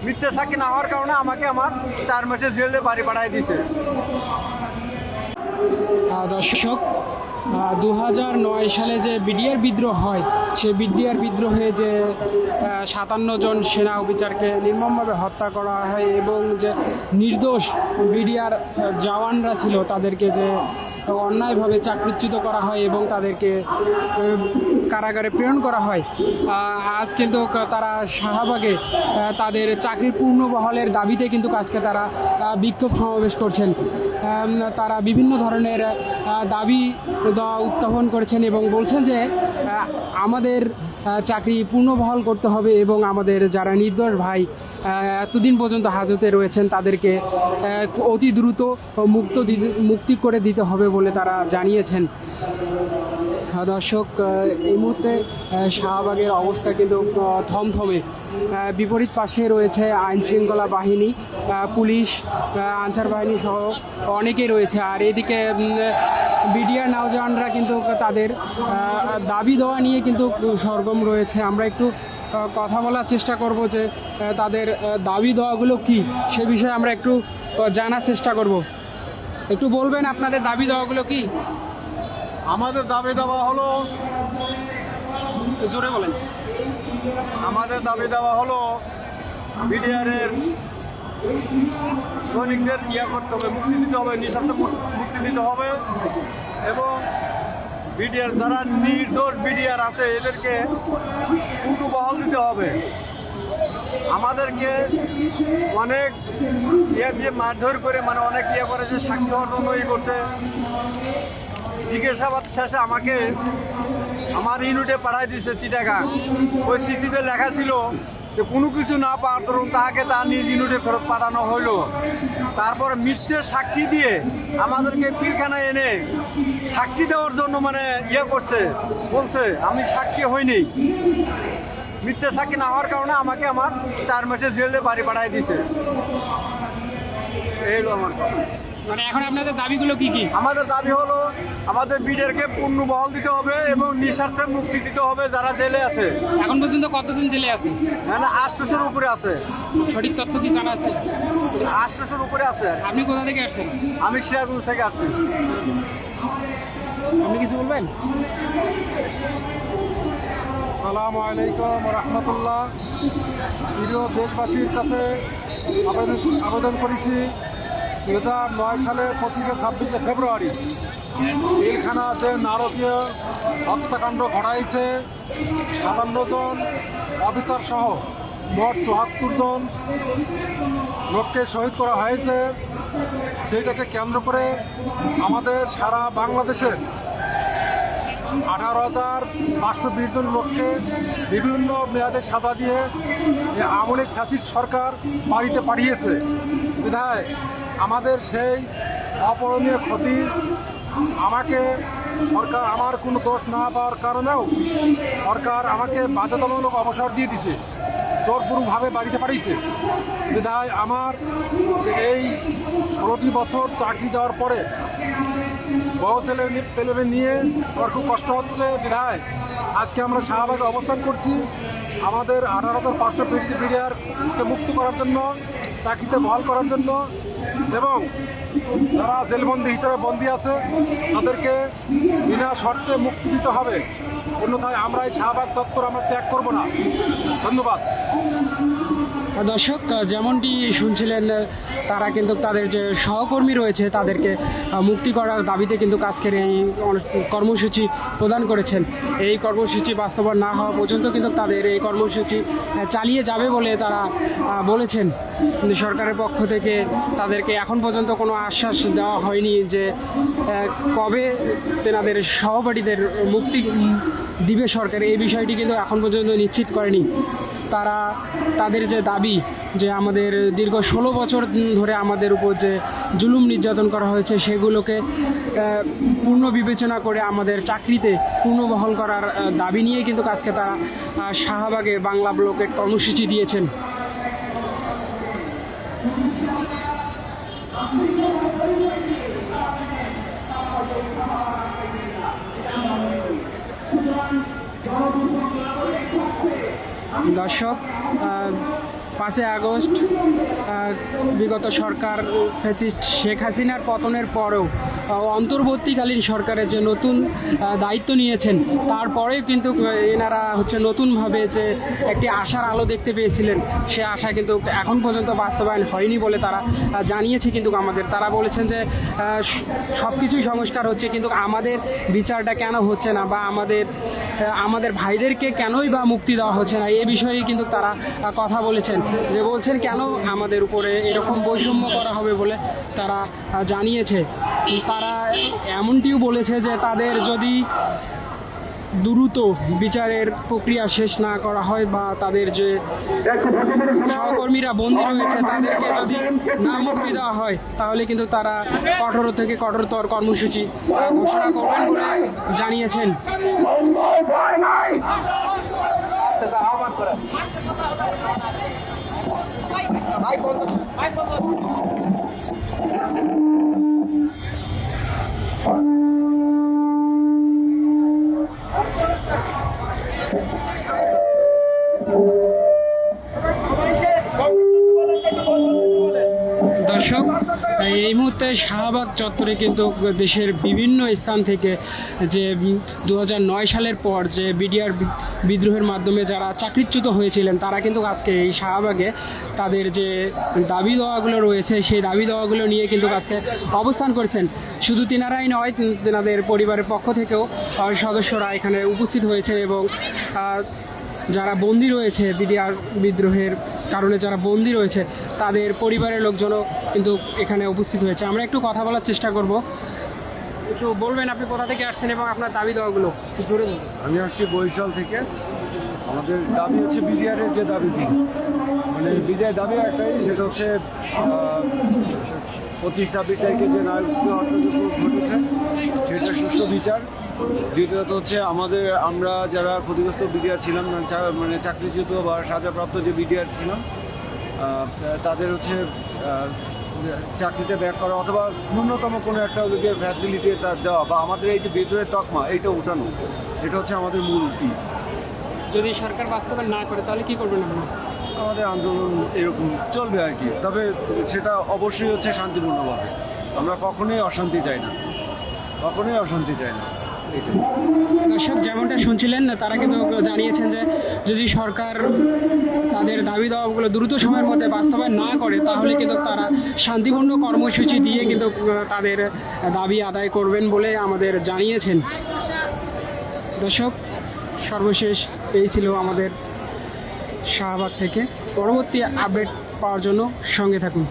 মিথ্যে সাক্ষী না হওয়ার কারণে আমাকে আমার 4 মাসের জেলে বাড়ি পাঠাই দিয়েছে। দর্শক, 2009 সালে যে বিডিআর বিদ্রোহ হয়, সেই বিডিআর বিদ্রোহে যে 57 জন সেনা অফিসারকে নির্মমভাবে হত্যা করা হয় এবং যে নির্দোষ বিডিআর জওয়ানরা ছিল তাদেরকে যে অন্যায়ভাবে চাকরিচ্যুত করা হয় এবং তাদেরকে কারাগারে প্রেরণ করা হয়। আজ কিন্তু তারা শাহবাগে তাদের চাকরি পূর্ণ বহালের দাবিতে কিন্তু আজকে তারা বিক্ষোভ সমাবেশ করছেন। তারা বিভিন্ন ধরনের দাবি উত্থাপন করেছেন এবং বলছেন যে আমাদের চাকরি পূর্ণবহাল করতে হবে এবং আমাদের যারা নির্দোষ ভাই এতদিন পর্যন্ত হাজতে রয়েছেন তাদেরকে অতি দ্রুত মুক্তি করে দিতে হবে বলে তারা জানিয়েছেন। দর্শক, এই মুহূর্তে শাহবাগের অবস্থা কিন্তু থমথমে। বিপরীত পাশে রয়েছে আইন শৃঙ্খলা বাহিনী, পুলিশ, আনসার বাহিনী সহ অনেকেই রয়েছে। আর এদিকে বিডিআর নওজওয়ানরা কিন্তু তাদের দাবি দেওয়া নিয়ে কিন্তু সরগম রয়েছে। আমরা একটু কথা বলার চেষ্টা করব যে তাদের দাবি দেওয়াগুলো কি সে বিষয়ে আমরা একটু জানার চেষ্টা করব। একটু বলবেন আপনাদের দাবি দেওয়াগুলো কি? আমাদের দাবি দেওয়া হলো, জোরে বলেন। আমাদের দাবি দেওয়া হলো বিডিআরের সৈনিকদের করতে হবে, মুক্তি দিতে হবে, নিঃস্বার্থ মুক্তি দিতে হবে এবং বিডিআর যারা নির্দোষ বিডিআর আছে এদেরকে পুনর্বহাল দিতে হবে। আমাদেরকে অনেক দিয়ে মারধর করে অনেক করে যে সাক্ষী হওয়ার জন্য করছে। জিজ্ঞাসাবাদ শেষে আমাকে আমার ইউনিটে পাঠাই দিয়েছে চিটাগাং। ওই সিসিতে লেখা ছিল যে কোনো কিছু না পাওয়ার দরুন তাকে তার নিজ ইউনিটে ফেরত পাঠানো হইলো। তারপর মিথ্যে সাক্ষী দিয়ে আমাদেরকে পিলখানায় এনে সাক্ষী দেওয়ার জন্য করছে, বলছে আমি সাক্ষী হইনি। মিথ্যে সাক্ষী না হওয়ার কারণে আমাকে আমার 4 মাসের জেলে বাড়ি পাঠাই দিয়েছে। এই হলো আমার কথা। এখন আপনাদের দাবিগুলো কি কি? আমাদের দাবি হলো আমাদের বিডিআরকে পূর্ণবহাল দিতে হবে এবং নিঃস্বার্থে মুক্তি দিতে হবে যারা জেলে আছে। এখন পর্যন্ত কতজন জেলে আছে? 800-র উপরে আছে। সঠিক তথ্য কি জানা আছে? 800-র উপরে আছে। আপনি কোথা থেকে আসছেন? আমি সিরাজগঞ্জ থেকে আসছি। আপনি কিছু বলবেন? আসসালামু আলাইকুম রহমতুল্লাহ। প্রিয় দেশবাসীর কাছে আবেদন করেছি 2009 সালে 25-26 ফেব্রুয়ারি পিলখানা যে নারকীয় হত্যাকাণ্ড ঘটাইছে, 57 জন অফিসার সহ মোট 74 জন লোককে শহীদ করা হয়েছে। সেইটাকে কেন্দ্র করে আমাদের সারা বাংলাদেশের 18,520 জন লোককে বিভিন্ন মেয়াদে সাজা দিয়ে আওয়ামী লীগ ফ্যাসিস্ট সরকার বাড়িতে পাঠিয়েছে। বিধায় আমাদের সেই অপূরণীয় ক্ষতি আমাকে সরকার, আমার কোনো দোষ না পাওয়ার কারণেও সরকার আমাকে বাধ্যতামূলক অবসর দিয়ে দিছে, জোরপূর্বকভাবে বাড়িতে পাঠিয়েছে। বিধায় আমার এই 16টি বছর চাকরি যাওয়ার পরে বহু ছেলে নিয়ে আমার খুব কষ্ট হচ্ছে। বিধায় আজকে আমরা শাহবাগে অবস্থান করছি আমাদের 18,520 বিডিআরকে মুক্ত করার জন্য, চাকরিতে বহাল করার জন্য এবং যারা জেলবন্দি হিসেবে বন্দী আছে তাদেরকে বিনা শর্তে মুক্তি দিতে হবে। অন্যথায় আমরা এই শাহবাগ চত্বর আমরা ত্যাগ করব না। ধন্যবাদ। দর্শক, যেমনটি শুনছিলেন, তারা কিন্তু তাদের যে সহকর্মী রয়েছে তাদেরকে মুক্তি করার দাবিতে কিন্তু আজকের এই কর্মসূচি প্রদান করেছেন। এই কর্মসূচি বাস্তবায়ন না হওয়া পর্যন্ত কিন্তু তাদের এই কর্মসূচি চালিয়ে যাবে বলে তারা বলেছেন। সরকারের পক্ষ থেকে তাদেরকে এখন পর্যন্ত কোনো আশ্বাস দেওয়া হয়নি যে কবে তেনাদের সহপাঠীদের মুক্তি দিবে সরকার। এই বিষয়টি কিন্তু এখন পর্যন্ত নিশ্চিত করেনি। তারা তাদের যে দাবি যে আমাদের দীর্ঘ 16 বছর ধরে আমাদের উপর যে জুলুম নির্যাতন করা হয়েছে সেগুলোকে পূর্ণ বিবেচনা করে আমাদের চাকরিতে পুনর্বহাল করার দাবি নিয়ে কিন্তু আজকে তারা শাহবাগে বাংলা ব্লকের কর্মসূচি দিয়েছেন। দর্শক, 5 আগস্ট বিগত সরকার ফ্যাসিস্ট শেখ হাসিনার পতনের পরেও অন্তর্বর্তীকালীন সরকারের যে নতুন দায়িত্ব নিয়েছেন, তারপরেও কিন্তু এনারা হচ্ছে নতুনভাবে যে একটি আশার আলো দেখতে পেয়েছিলেন, সে আশা কিন্তু এখন পর্যন্ত বাস্তবায়ন হয়নি বলে তারা জানিয়েছে। কিন্তু আমাদের তারা বলেছেন যে সব কিছুই সংস্কার হচ্ছে, কিন্তু আমাদের বিচারটা কেন হচ্ছে না, বা আমাদের ভাইদেরকে কেনই বা মুক্তি দেওয়া হচ্ছে না, এ বিষয়ে কিন্তু তারা কথা বলেছেন। যে বলছেন কেন আমাদের উপরে এরকম বৈষম্য করা হবে বলে তারা জানিয়েছে। তারা এমনটিও বলেছে যে তাদের যদি দ্রুত বিচারের প্রক্রিয়া শেষ না করা হয়, বা তাদের যে সহকর্মীরা বন্দী রয়েছে তাদেরকে যদি না মুক্তি দেওয়া হয়, তাহলে কিন্তু তারা কঠোর থেকে কঠোরতর কর্মসূচি ঘোষণা করবেন বলে জানিয়েছেন। দর্শক, এই মুহূর্তে শাহবাগ চত্বরে কিন্তু দেশের বিভিন্ন স্থান থেকে যে 2009 সালের পর যে বিডিআর বিদ্রোহের মাধ্যমে যারা চাকরিচ্যুত হয়েছিলেন, তারা কিন্তু আজকে এই শাহবাগে তাদের যে দাবি দেওয়াগুলো রয়েছে সেই দাবি দেওয়াগুলো নিয়ে কিন্তু আজকে অবস্থান করেছেন। শুধু তিনারাই নয়, তেনাদের পরিবারের পক্ষ থেকেও সদস্যরা এখানে উপস্থিত হয়েছে, এবং যারা বন্দী রয়েছে বিডিআর বিদ্রোহের কারণে যারা বন্দী রয়েছে তাদের পরিবারের লোকজনও কিন্তু এখানে উপস্থিত হয়েছে। আমরা একটু কথা বলার চেষ্টা করব। একটু বলবেন আপনি কোথা থেকে আসছেন এবং আপনার দাবি দেওয়াগুলো জোরে বলুন। আমি আসছি বরিশাল থেকে। আমাদের দাবি হচ্ছে বিডিআরের যে দাবি, মানে বিডিআর দাবি একটাই, সেটা হচ্ছে 25-26 তারিখে যে নারকীয় হত্যাযজ্ঞ ঘটেছে সেটা সুষ্ঠু বিচার। দ্বিতীয়ত হচ্ছে আমরা যারা ক্ষতিগ্রস্ত বিডিআর ছিলাম, মানে চাকরিচ্যুত বা সাজাপ্রাপ্ত যে বিডিআর ছিলাম, তাদের হচ্ছে চাকরিতে ব্যাক করা, অথবা ন্যূনতম কোনো একটা ওদেরকে ফ্যাসিলিটি তার দেওয়া, বা আমাদের এই যে বিদ্রোহের তকমা এইটা উঠানো, এটা হচ্ছে আমাদের মূল ই। যদি সরকার বাস্তবায়ন না করে তাহলে কি করবেন আপনি? আমাদের আন্দোলন এরকম চলবে আর কি, তবে সেটা অবশ্যই হচ্ছে শান্তিপূর্ণভাবে। আমরা কখনোই অশান্তি চাই না, কখনোই অশান্তি চাই না। দর্শক, যেমনটা শুনছিলেন, তারা কিন্তু জানিয়েছেন যে যদি সরকার তাদের দাবি দাওয়াগুলো দ্রুত সময়ের মধ্যে বাস্তবায়ন না করে, তাহলে কিন্তু তারা শান্তিপূর্ণ কর্মসূচি দিয়ে কিন্তু তাদের দাবি আদায় করবেন বলে আমাদের জানিয়েছেন। দর্শক, সর্বশেষ এই ছিল আমাদের শাহবাগ থেকে। পরবর্তী আপডেট পাওয়ার জন্য সঙ্গে থাকুন।